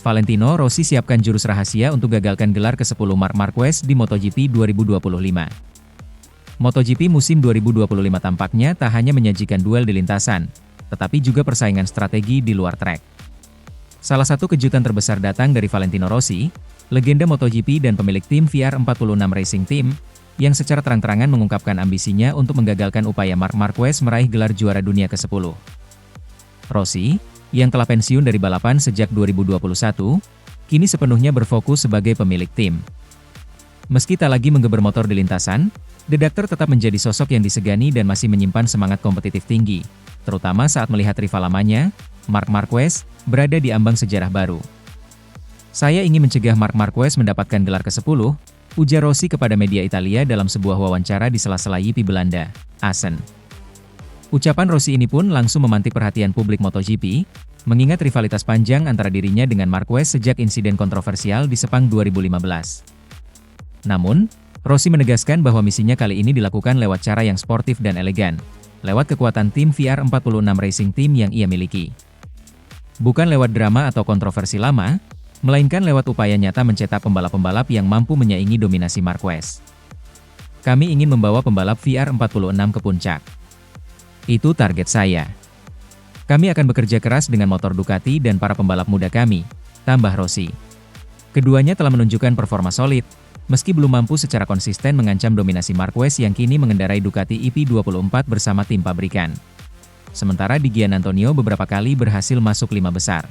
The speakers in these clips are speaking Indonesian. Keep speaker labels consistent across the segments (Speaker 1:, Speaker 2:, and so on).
Speaker 1: Valentino Rossi siapkan jurus rahasia untuk gagalkan gelar ke-10 Marc Marquez di MotoGP 2025. MotoGP musim 2025 tampaknya tak hanya menyajikan duel di lintasan, tetapi juga persaingan strategi di luar trek. Salah satu kejutan terbesar datang dari Valentino Rossi, legenda MotoGP dan pemilik tim VR46 Racing Team, yang secara terang-terangan mengungkapkan ambisinya untuk menggagalkan upaya Marc Marquez meraih gelar juara dunia ke-10. Rossi, yang telah pensiun dari balapan sejak 2021, kini sepenuhnya berfokus sebagai pemilik tim. Meski tak lagi menggeber motor di lintasan, The Doctor tetap menjadi sosok yang disegani dan masih menyimpan semangat kompetitif tinggi, terutama saat melihat rival lamanya, Marc Marquez, berada di ambang sejarah baru. "Saya ingin mencegah Marc Marquez mendapatkan gelar ke-10, ujar Rossi kepada media Italia dalam sebuah wawancara di sela-sela GP Belanda, Assen. Ucapan Rossi ini pun langsung memantik perhatian publik MotoGP, mengingat rivalitas panjang antara dirinya dengan Marquez sejak insiden kontroversial di Sepang 2015. Namun, Rossi menegaskan bahwa misinya kali ini dilakukan lewat cara yang sportif dan elegan, lewat kekuatan tim VR46 Racing Team yang ia miliki. Bukan lewat drama atau kontroversi lama, melainkan lewat upaya nyata mencetak pembalap-pembalap yang mampu menyaingi dominasi Marquez. Kami ingin membawa pembalap VR46 ke puncak. Itu target saya. Kami akan bekerja keras dengan motor Ducati dan para pembalap muda kami, tambah Rossi. Keduanya telah menunjukkan performa solid, meski belum mampu secara konsisten mengancam dominasi Marquez yang kini mengendarai Ducati EP24 bersama tim pabrikan. Sementara di Gian Antonio beberapa kali berhasil masuk 5 besar.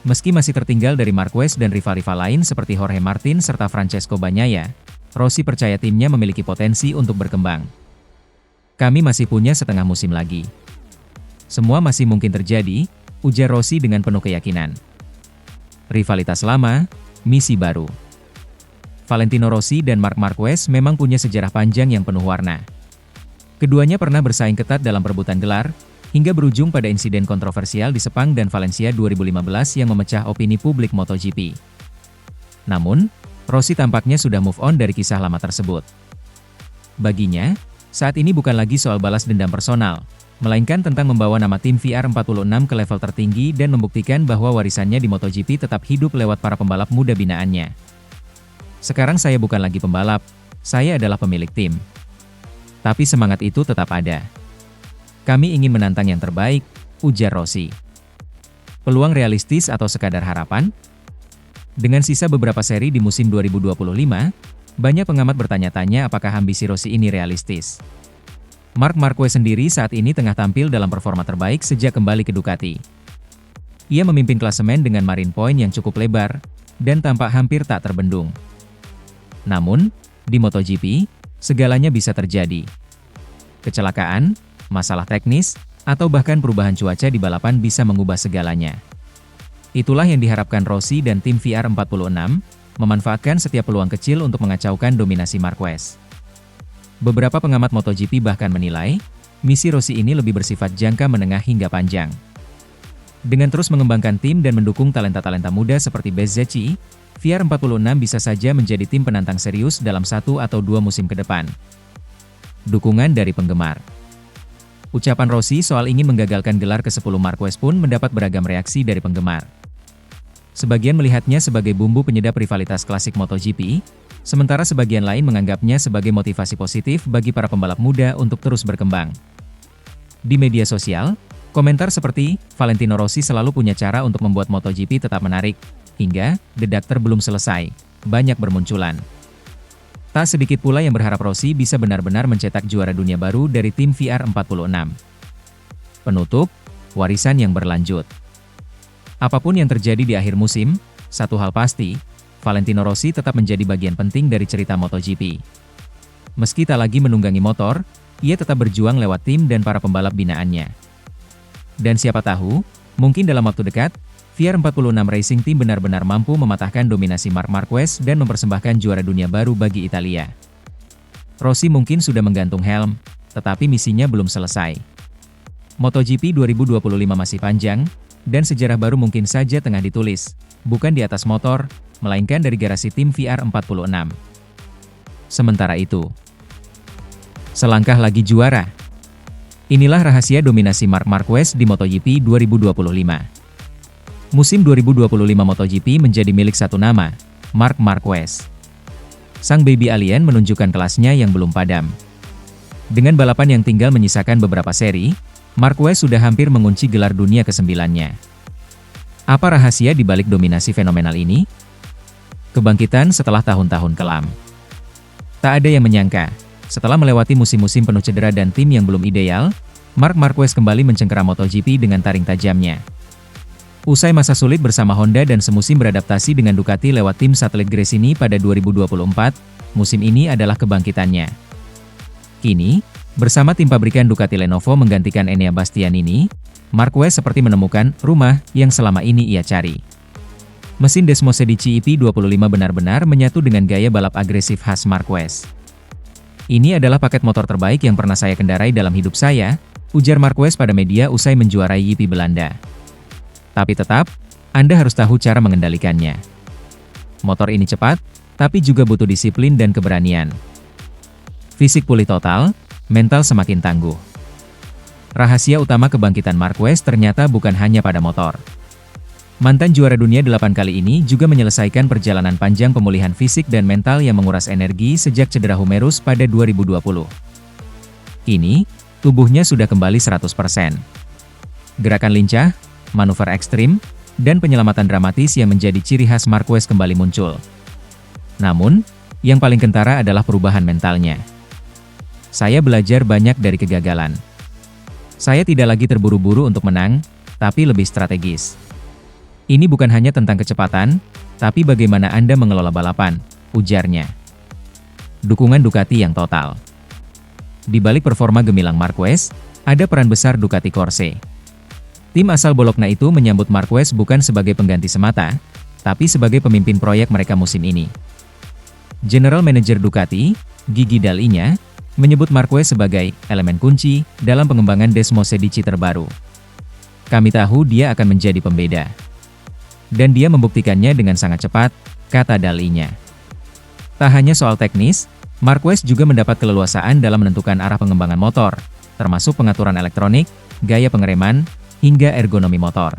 Speaker 1: Meski masih tertinggal dari Marquez dan rival-rival lain seperti Jorge Martin serta Francesco Bagnaia, Rossi percaya timnya memiliki potensi untuk berkembang. Kami masih punya setengah musim lagi. Semua masih mungkin terjadi, ujar Rossi dengan penuh keyakinan. Rivalitas lama, misi baru. Valentino Rossi dan Marc Marquez memang punya sejarah panjang yang penuh warna. Keduanya pernah bersaing ketat dalam perebutan gelar, hingga berujung pada insiden kontroversial di Sepang dan Valencia 2015 yang memecah opini publik MotoGP. Namun, Rossi tampaknya sudah move on dari kisah lama tersebut. Baginya, saat ini bukan lagi soal balas dendam personal, melainkan tentang membawa nama tim VR46 ke level tertinggi dan membuktikan bahwa warisannya di MotoGP tetap hidup lewat para pembalap muda binaannya. Sekarang saya bukan lagi pembalap, saya adalah pemilik tim. Tapi semangat itu tetap ada. Kami ingin menantang yang terbaik, ujar Rossi. Peluang realistis atau sekadar harapan? Dengan sisa beberapa seri di musim 2025, banyak pengamat bertanya-tanya apakah ambisi Rossi ini realistis. Marc Marquez sendiri saat ini tengah tampil dalam performa terbaik sejak kembali ke Ducati. Ia memimpin klasemen dengan marine point yang cukup lebar, dan tampak hampir tak terbendung. Namun, di MotoGP, segalanya bisa terjadi. Kecelakaan, masalah teknis, atau bahkan perubahan cuaca di balapan bisa mengubah segalanya. Itulah yang diharapkan Rossi dan tim VR46, memanfaatkan setiap peluang kecil untuk mengacaukan dominasi Marquez. Beberapa pengamat MotoGP bahkan menilai, misi Rossi ini lebih bersifat jangka menengah hingga panjang. Dengan terus mengembangkan tim dan mendukung talenta-talenta muda seperti Bezzecchi, VR46 bisa saja menjadi tim penantang serius dalam 1 atau 2 musim ke depan. Dukungan dari penggemar. Ucapan Rossi soal ingin menggagalkan gelar ke-10 Marquez pun mendapat beragam reaksi dari penggemar. Sebagian melihatnya sebagai bumbu penyedap rivalitas klasik MotoGP, sementara sebagian lain menganggapnya sebagai motivasi positif bagi para pembalap muda untuk terus berkembang. Di media sosial, komentar seperti, Valentino Rossi selalu punya cara untuk membuat MotoGP tetap menarik, hingga, The Doctor belum selesai, banyak bermunculan. Tak sedikit pula yang berharap Rossi bisa benar-benar mencetak juara dunia baru dari tim VR46. Penutup, warisan yang berlanjut. Apapun yang terjadi di akhir musim, satu hal pasti, Valentino Rossi tetap menjadi bagian penting dari cerita MotoGP. Meski tak lagi menunggangi motor, ia tetap berjuang lewat tim dan para pembalap binaannya. Dan siapa tahu, mungkin dalam waktu dekat, VR46 Racing Team benar-benar mampu mematahkan dominasi Marc Marquez dan mempersembahkan juara dunia baru bagi Italia. Rossi mungkin sudah menggantung helm, tetapi misinya belum selesai. MotoGP 2025 masih panjang, dan sejarah baru mungkin saja tengah ditulis, bukan di atas motor, melainkan dari garasi tim VR46. Sementara itu, selangkah lagi juara. Inilah rahasia dominasi Marc Marquez di MotoGP 2025. Musim 2025 MotoGP menjadi milik satu nama, Marc Marquez. Sang baby alien menunjukkan kelasnya yang belum padam. Dengan balapan yang tinggal menyisakan beberapa seri, Marquez sudah hampir mengunci gelar dunia ke-9-nya. Apa rahasia di balik dominasi fenomenal ini? Kebangkitan setelah tahun-tahun kelam. Tak ada yang menyangka, setelah melewati musim-musim penuh cedera dan tim yang belum ideal, Marc Marquez kembali mencengkeram MotoGP dengan taring tajamnya. Usai masa sulit bersama Honda dan semusim beradaptasi dengan Ducati lewat tim satelit Gresini pada 2024, musim ini adalah kebangkitannya. Kini, bersama tim pabrikan Ducati Lenovo menggantikan Enea Bastianini, Marquez seperti menemukan rumah yang selama ini ia cari. Mesin Desmosedici EP25 benar-benar menyatu dengan gaya balap agresif khas Marquez. Ini adalah paket motor terbaik yang pernah saya kendarai dalam hidup saya, ujar Marquez pada media usai menjuarai GP Belanda. Tapi tetap, Anda harus tahu cara mengendalikannya. Motor ini cepat, tapi juga butuh disiplin dan keberanian. Fisik pulih total, mental semakin tangguh. Rahasia utama kebangkitan Marquez ternyata bukan hanya pada motor. Mantan juara dunia 8 kali ini juga menyelesaikan perjalanan panjang pemulihan fisik dan mental yang menguras energi sejak cedera humerus pada 2020. Kini, tubuhnya sudah kembali 100%. Gerakan lincah, manuver ekstrim, dan penyelamatan dramatis yang menjadi ciri khas Marquez kembali muncul. Namun, yang paling kentara adalah perubahan mentalnya. Saya belajar banyak dari kegagalan. Saya tidak lagi terburu-buru untuk menang, tapi lebih strategis. Ini bukan hanya tentang kecepatan, tapi bagaimana Anda mengelola balapan, ujarnya. Dukungan Ducati yang total. Di balik performa gemilang Marquez, ada peran besar Ducati Corse. Tim asal Bologna itu menyambut Marquez bukan sebagai pengganti semata, tapi sebagai pemimpin proyek mereka musim ini. General Manager Ducati, Gigi Dall'Igna, menyebut Marquez sebagai elemen kunci dalam pengembangan Desmosedici terbaru. Kami tahu dia akan menjadi pembeda. Dan dia membuktikannya dengan sangat cepat, kata Dall'Igna. Tak hanya soal teknis, Marquez juga mendapat keleluasaan dalam menentukan arah pengembangan motor, termasuk pengaturan elektronik, gaya pengereman, hingga ergonomi motor.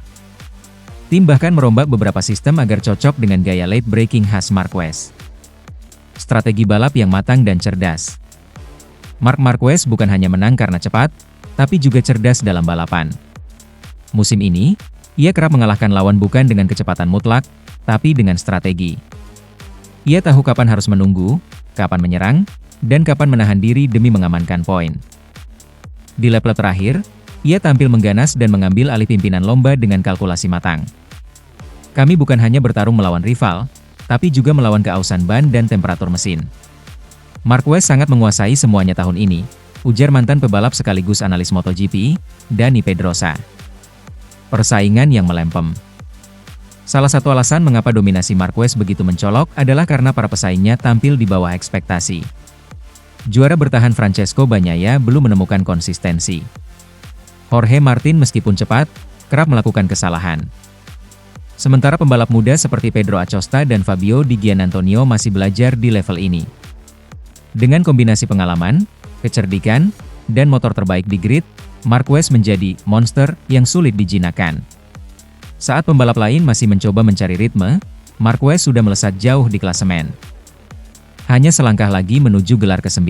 Speaker 1: Tim bahkan merombak beberapa sistem agar cocok dengan gaya late braking khas Marquez. Strategi balap yang matang dan cerdas. Marc Marquez bukan hanya menang karena cepat, tapi juga cerdas dalam balapan. Musim ini, ia kerap mengalahkan lawan bukan dengan kecepatan mutlak, tapi dengan strategi. Ia tahu kapan harus menunggu, kapan menyerang, dan kapan menahan diri demi mengamankan poin. Di lap terakhir, ia tampil mengganas dan mengambil alih pimpinan lomba dengan kalkulasi matang. Kami bukan hanya bertarung melawan rival, tapi juga melawan keausan ban dan temperatur mesin. Marquez sangat menguasai semuanya tahun ini, ujar mantan pebalap sekaligus analis MotoGP, Dani Pedrosa. Persaingan yang melempem. Salah satu alasan mengapa dominasi Marquez begitu mencolok adalah karena para pesaingnya tampil di bawah ekspektasi. Juara bertahan Francesco Bagnaia belum menemukan konsistensi. Jorge Martin meskipun cepat, kerap melakukan kesalahan. Sementara pembalap muda seperti Pedro Acosta dan Fabio Di Giannantonio masih belajar di level ini. Dengan kombinasi pengalaman, kecerdikan, dan motor terbaik di grid, Marquez menjadi monster yang sulit dijinakan. Saat pembalap lain masih mencoba mencari ritme, Marquez sudah melesat jauh di klasemen. Hanya selangkah lagi menuju gelar ke-9.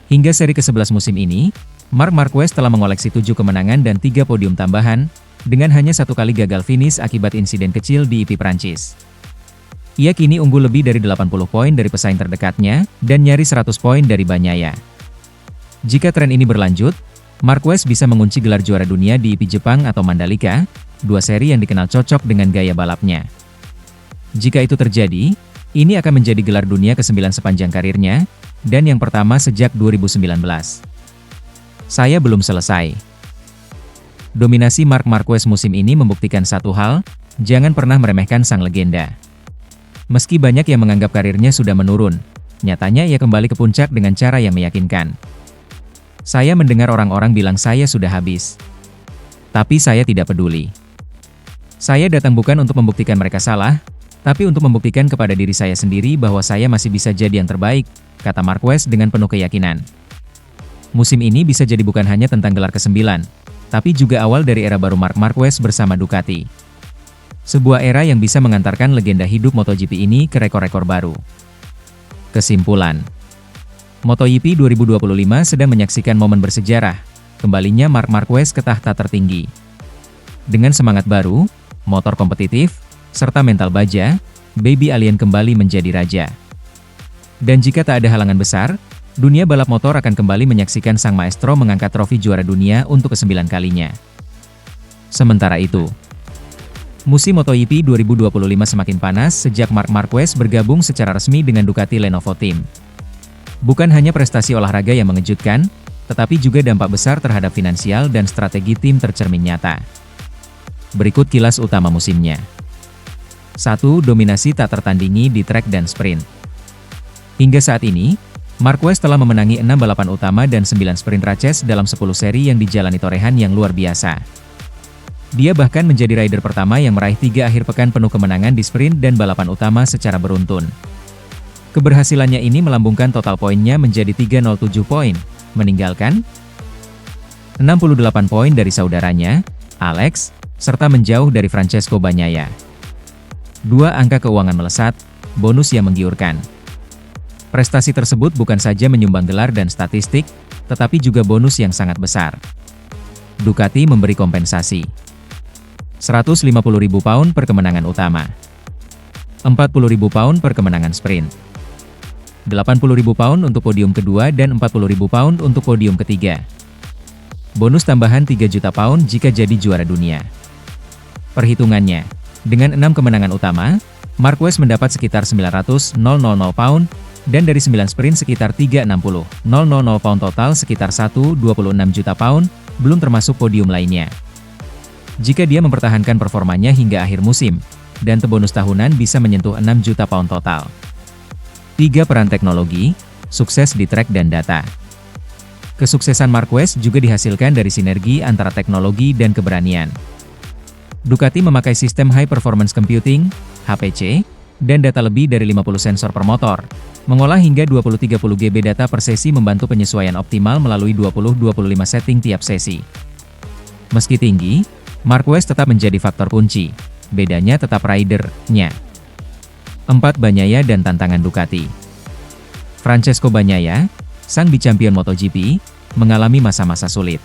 Speaker 1: Hingga seri ke-11 musim ini, Marc Marquez telah mengoleksi 7 kemenangan dan 3 podium tambahan, dengan hanya 1 kali gagal finish akibat insiden kecil di EP Prancis. Ia kini unggul lebih dari 80 poin dari pesaing terdekatnya, dan nyaris 100 poin dari Bagnaia. Jika tren ini berlanjut, Marquez bisa mengunci gelar juara dunia di EP Jepang atau Mandalika, 2 seri yang dikenal cocok dengan gaya balapnya. Jika itu terjadi, ini akan menjadi gelar dunia ke-9 sepanjang karirnya, dan yang pertama sejak 2019. Saya belum selesai. Dominasi Marc Marquez musim ini membuktikan satu hal, jangan pernah meremehkan sang legenda. Meski banyak yang menganggap karirnya sudah menurun, nyatanya ia kembali ke puncak dengan cara yang meyakinkan. Saya mendengar orang-orang bilang saya sudah habis. Tapi saya tidak peduli. Saya datang bukan untuk membuktikan mereka salah, tapi untuk membuktikan kepada diri saya sendiri bahwa saya masih bisa jadi yang terbaik, kata Marquez dengan penuh keyakinan. Musim ini bisa jadi bukan hanya tentang gelar ke-9, tapi juga awal dari era baru Marc Marquez bersama Ducati. Sebuah era yang bisa mengantarkan legenda hidup MotoGP ini ke rekor-rekor baru. Kesimpulan, MotoGP 2025 sedang menyaksikan momen bersejarah, kembalinya Marc Marquez ke tahta tertinggi. Dengan semangat baru, motor kompetitif, serta mental baja, Baby Alien kembali menjadi raja. Dan jika tak ada halangan besar, dunia balap motor akan kembali menyaksikan sang maestro mengangkat trofi juara dunia untuk ke-9 kalinya. Sementara itu, musim MotoGP 2025 semakin panas sejak Marc Marquez bergabung secara resmi dengan Ducati Lenovo Team. Bukan hanya prestasi olahraga yang mengejutkan, tetapi juga dampak besar terhadap finansial dan strategi tim tercermin nyata. Berikut kilas utama musimnya. 1. Dominasi tak tertandingi di trek dan sprint. Hingga saat ini, Marquez telah memenangi 6 balapan utama dan 9 sprint races dalam 10 seri yang dijalani torehan yang luar biasa. Dia bahkan menjadi rider pertama yang meraih 3 akhir pekan penuh kemenangan di sprint dan balapan utama secara beruntun. Keberhasilannya ini melambungkan total poinnya menjadi 307 poin, meninggalkan 68 poin dari saudaranya, Alex, serta menjauh dari Francesco Bagnaia. 2. Angka keuangan melesat, bonus yang menggiurkan. Prestasi tersebut bukan saja menyumbang gelar dan statistik, tetapi juga bonus yang sangat besar. Ducati memberi kompensasi. 150.000 pound per kemenangan utama. 40.000 pound per kemenangan sprint. 80.000 pound untuk podium kedua dan 40.000 pound untuk podium ketiga. Bonus tambahan 3 juta pound jika jadi juara dunia. Perhitungannya, dengan 6 kemenangan utama, Marquez mendapat sekitar 900.000 pound, dan dari 9 sprint sekitar 360.000 pound, total sekitar 126 juta pound, belum termasuk podium lainnya. Jika dia mempertahankan performanya hingga akhir musim, dan bonus tahunan bisa menyentuh 6 juta pound total. 3. Peran teknologi, sukses di trek dan data. Kesuksesan Marquez juga dihasilkan dari sinergi antara teknologi dan keberanian. Ducati memakai sistem High Performance Computing, HPC, dan data lebih dari 50 sensor per motor, mengolah hingga 20-30 GB data per sesi membantu penyesuaian optimal melalui 20-25 setting tiap sesi. Meski tinggi, Marquez tetap menjadi faktor kunci, bedanya tetap rider-nya. 4. Bagnaia dan tantangan Ducati. Francesco Bagnaia, sang bicampion MotoGP, mengalami masa-masa sulit.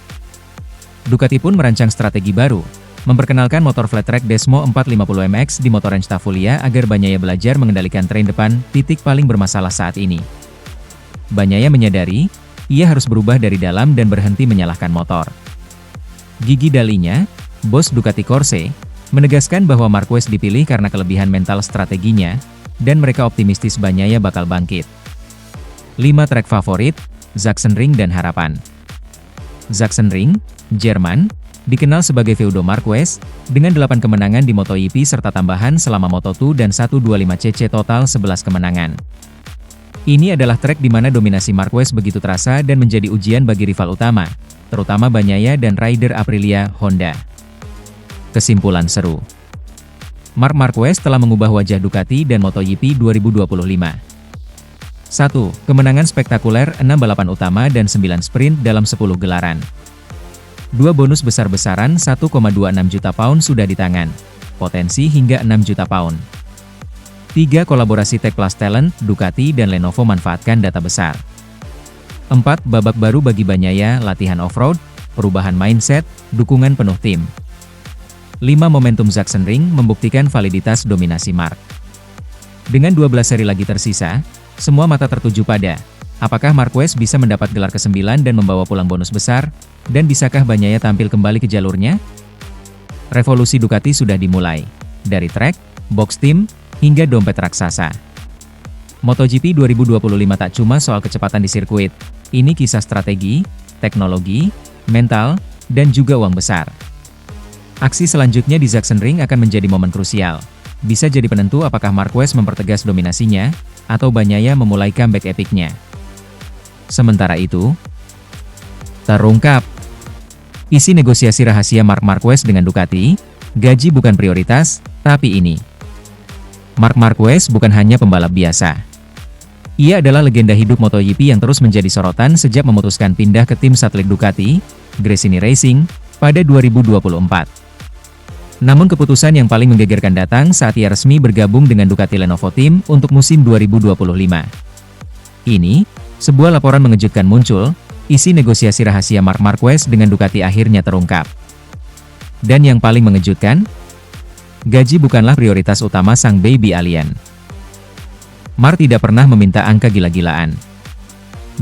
Speaker 1: Ducati pun merancang strategi baru, memperkenalkan motor flat track Desmo 450 MX di Motorrange Tafulia agar Bagnaia belajar mengendalikan train depan, titik paling bermasalah saat ini. Bagnaia menyadari, ia harus berubah dari dalam dan berhenti menyalahkan motor. Gigi Dalinya, bos Ducati Corse, menegaskan bahwa Marquez dipilih karena kelebihan mental strateginya, dan mereka optimistis Bagnaia bakal bangkit. 5. Trek favorit, Sachsenring dan harapan. Sachsenring, Jerman, dikenal sebagai feudo Marquez, dengan 8 kemenangan di MotoGP serta tambahan selama Moto2 dan 125cc total 11 kemenangan. Ini adalah trek di mana dominasi Marquez begitu terasa dan menjadi ujian bagi rival utama, terutama Bagnaia dan rider Aprilia, Honda. Kesimpulan seru. Marc Marquez telah mengubah wajah Ducati dan MotoGP 2025. 1. Kemenangan spektakuler 6 balapan utama dan 9 sprint dalam 10 gelaran. 2. Bonus besar-besaran 1,26 juta pound sudah di tangan. Potensi hingga 6 juta pound. 3. Kolaborasi Tech Plus Talent, Ducati dan Lenovo manfaatkan data besar. 4. Babak baru bagi Bagnaia, latihan off-road, perubahan mindset, dukungan penuh tim. 5. Momentum Sachsenring membuktikan validitas dominasi Marc. Dengan 12 seri lagi tersisa, semua mata tertuju pada apakah Marquez bisa mendapat gelar ke-9 dan membawa pulang bonus besar, dan bisakah Bagnaia tampil kembali ke jalurnya? Revolusi Ducati sudah dimulai, dari trek, box team, hingga dompet raksasa. MotoGP 2025 tak cuma soal kecepatan di sirkuit, ini kisah strategi, teknologi, mental, dan juga uang besar. Aksi selanjutnya di Sachsenring akan menjadi momen krusial. Bisa jadi penentu apakah Marquez mempertegas dominasinya, atau Bagnaia memulai comeback epiknya. Sementara itu, terungkap isi negosiasi rahasia Marc Marquez dengan Ducati, gaji bukan prioritas, tapi ini. Marc Marquez bukan hanya pembalap biasa. Ia adalah legenda hidup MotoGP yang terus menjadi sorotan sejak memutuskan pindah ke tim satelit Ducati, Gresini Racing, pada 2024. Namun keputusan yang paling menggegerkan datang saat ia resmi bergabung dengan Ducati Lenovo Team untuk musim 2025. Ini, sebuah laporan mengejutkan muncul, isi negosiasi rahasia Marc Marquez dengan Ducati akhirnya terungkap. Dan yang paling mengejutkan, gaji bukanlah prioritas utama sang baby alien. Marc tidak pernah meminta angka gila-gilaan.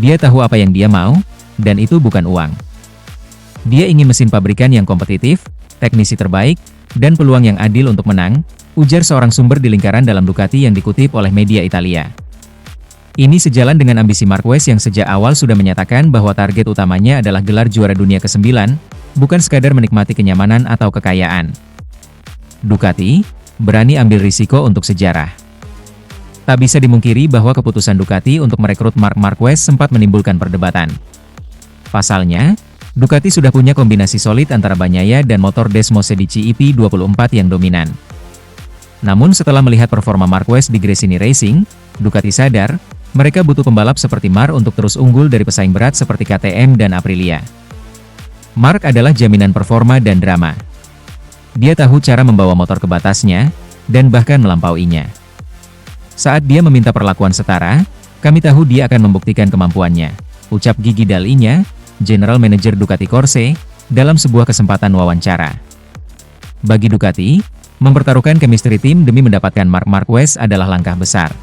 Speaker 1: Dia tahu apa yang dia mau, dan itu bukan uang. Dia ingin mesin pabrikan yang kompetitif, teknisi terbaik, dan peluang yang adil untuk menang, ujar seorang sumber di lingkaran dalam Ducati yang dikutip oleh media Italia. Ini sejalan dengan ambisi Marquez yang sejak awal sudah menyatakan bahwa target utamanya adalah gelar juara dunia ke-9, bukan sekadar menikmati kenyamanan atau kekayaan. Ducati berani ambil risiko untuk sejarah. Tak bisa dimungkiri bahwa keputusan Ducati untuk merekrut Marc Marquez sempat menimbulkan perdebatan. Pasalnya, Ducati sudah punya kombinasi solid antara Bagnaia dan motor Desmosedici EP24 yang dominan. Namun setelah melihat performa Marquez di Gresini Racing, Ducati sadar, mereka butuh pembalap seperti Marc untuk terus unggul dari pesaing berat seperti KTM dan Aprilia. Marc adalah jaminan performa dan drama. Dia tahu cara membawa motor ke batasnya, dan bahkan melampauinya. Saat dia meminta perlakuan setara, kami tahu dia akan membuktikan kemampuannya, ucap Gigi Dall'Igna, General Manager Ducati Corse, dalam sebuah kesempatan wawancara. Bagi Ducati, mempertaruhkan chemistry tim demi mendapatkan Marc Marquez adalah langkah besar.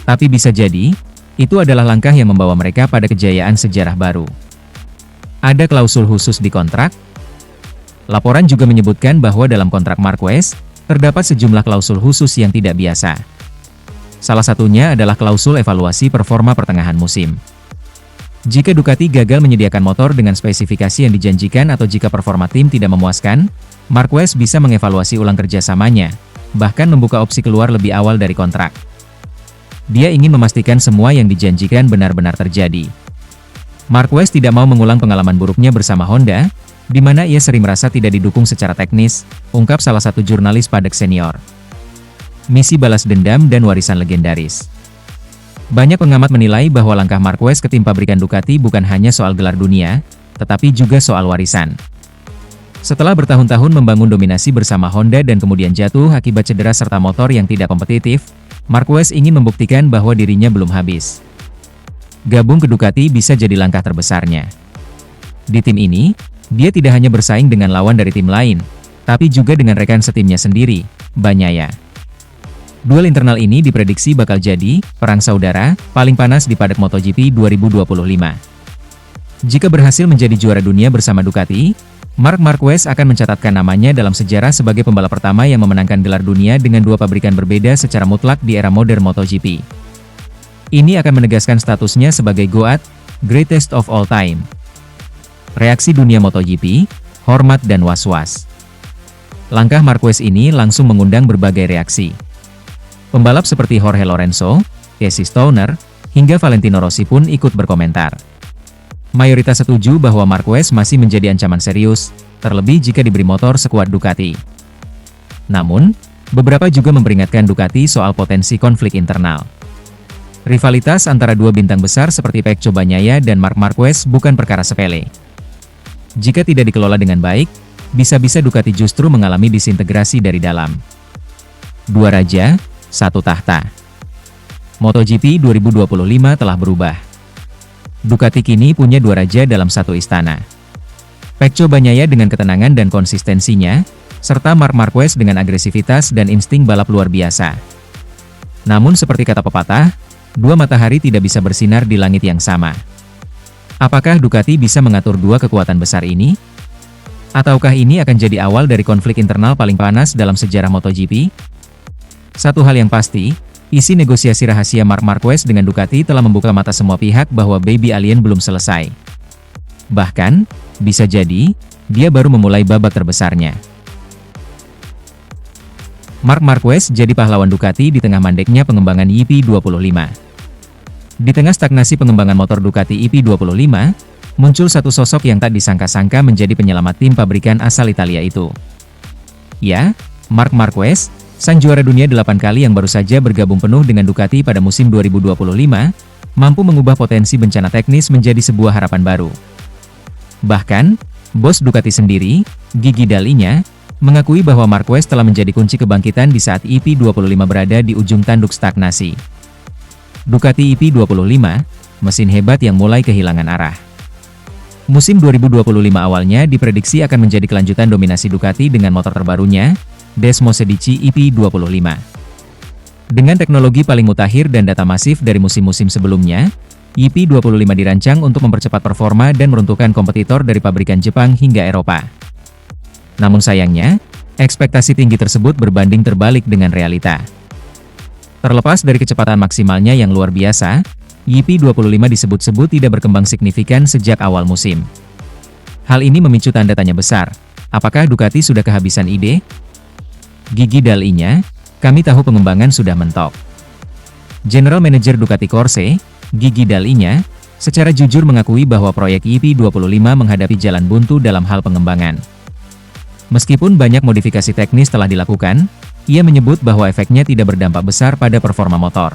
Speaker 1: Tapi bisa jadi, itu adalah langkah yang membawa mereka pada kejayaan sejarah baru. Ada klausul khusus di kontrak? Laporan juga menyebutkan bahwa dalam kontrak Marquez, terdapat sejumlah klausul khusus yang tidak biasa. Salah satunya adalah klausul evaluasi performa pertengahan musim. Jika Ducati gagal menyediakan motor dengan spesifikasi yang dijanjikan atau jika performa tim tidak memuaskan, Marquez bisa mengevaluasi ulang kerjasamanya, bahkan membuka opsi keluar lebih awal dari kontrak. Dia ingin memastikan semua yang dijanjikan benar-benar terjadi. Marquez tidak mau mengulang pengalaman buruknya bersama Honda, di mana ia sering merasa tidak didukung secara teknis, ungkap salah satu jurnalis padek senior. Misi balas dendam dan warisan legendaris. Banyak pengamat menilai bahwa langkah Marquez ke tim pabrikan Ducati bukan hanya soal gelar dunia, tetapi juga soal warisan. Setelah bertahun-tahun membangun dominasi bersama Honda dan kemudian jatuh akibat cedera serta motor yang tidak kompetitif, Marquez ingin membuktikan bahwa dirinya belum habis. Gabung ke Ducati bisa jadi langkah terbesarnya. Di tim ini, dia tidak hanya bersaing dengan lawan dari tim lain, tapi juga dengan rekan setimnya sendiri, Bagnaia. Duel internal ini diprediksi bakal jadi perang saudara paling panas di paddock MotoGP 2025. Jika berhasil menjadi juara dunia bersama Ducati, Marc Marquez akan mencatatkan namanya dalam sejarah sebagai pembalap pertama yang memenangkan gelar dunia dengan dua pabrikan berbeda secara mutlak di era modern MotoGP. Ini akan menegaskan statusnya sebagai GOAT, Greatest of All Time. Reaksi dunia MotoGP, hormat dan was-was. Langkah Marquez ini langsung mengundang berbagai reaksi. Pembalap seperti Jorge Lorenzo, Casey Stoner, hingga Valentino Rossi pun ikut berkomentar. Mayoritas setuju bahwa Marquez masih menjadi ancaman serius, terlebih jika diberi motor sekuat Ducati. Namun, beberapa juga memperingatkan Ducati soal potensi konflik internal. Rivalitas antara dua bintang besar seperti Pecco Bagnaia dan Marc Marquez bukan perkara sepele. Jika tidak dikelola dengan baik, bisa-bisa Ducati justru mengalami disintegrasi dari dalam. Dua raja, satu tahta. MotoGP 2025 telah berubah. Ducati kini punya dua raja dalam satu istana. Pecco Bagnaia dengan ketenangan dan konsistensinya, serta Marc Marquez dengan agresivitas dan insting balap luar biasa. Namun seperti kata pepatah, dua matahari tidak bisa bersinar di langit yang sama. Apakah Ducati bisa mengatur dua kekuatan besar ini? Ataukah ini akan jadi awal dari konflik internal paling panas dalam sejarah MotoGP? Satu hal yang pasti, isi negosiasi rahasia Marc Marquez dengan Ducati telah membuka mata semua pihak bahwa baby alien belum selesai. Bahkan, bisa jadi, dia baru memulai babak terbesarnya. Marc Marquez jadi pahlawan Ducati di tengah mandeknya pengembangan EP25. Di tengah stagnasi pengembangan motor Ducati EP25, muncul satu sosok yang tak disangka-sangka menjadi penyelamat tim pabrikan asal Italia itu. Ya, Marc Marquez, sang juara dunia 8 kali yang baru saja bergabung penuh dengan Ducati pada musim 2025, mampu mengubah potensi bencana teknis menjadi sebuah harapan baru. Bahkan, bos Ducati sendiri, Gigi Dall'Igna, mengakui bahwa Marquez telah menjadi kunci kebangkitan di saat EP25 berada di ujung tanduk stagnasi. Ducati EP25, mesin hebat yang mulai kehilangan arah. Musim 2025 awalnya diprediksi akan menjadi kelanjutan dominasi Ducati dengan motor terbarunya, Desmosedici EP25. Dengan teknologi paling mutakhir dan data masif dari musim-musim sebelumnya, EP25 dirancang untuk mempercepat performa dan meruntuhkan kompetitor dari pabrikan Jepang hingga Eropa. Namun sayangnya, ekspektasi tinggi tersebut berbanding terbalik dengan realita. Terlepas dari kecepatan maksimalnya yang luar biasa, EP25 disebut-sebut tidak berkembang signifikan sejak awal musim. Hal ini memicu tanda tanya besar. Apakah Ducati sudah kehabisan ide? Gigi Dall'Igna, kami tahu pengembangan sudah mentok. General Manager Ducati Corse, Gigi Dall'Igna, secara jujur mengakui bahwa proyek EP25 menghadapi jalan buntu dalam hal pengembangan. Meskipun banyak modifikasi teknis telah dilakukan, ia menyebut bahwa efeknya tidak berdampak besar pada performa motor.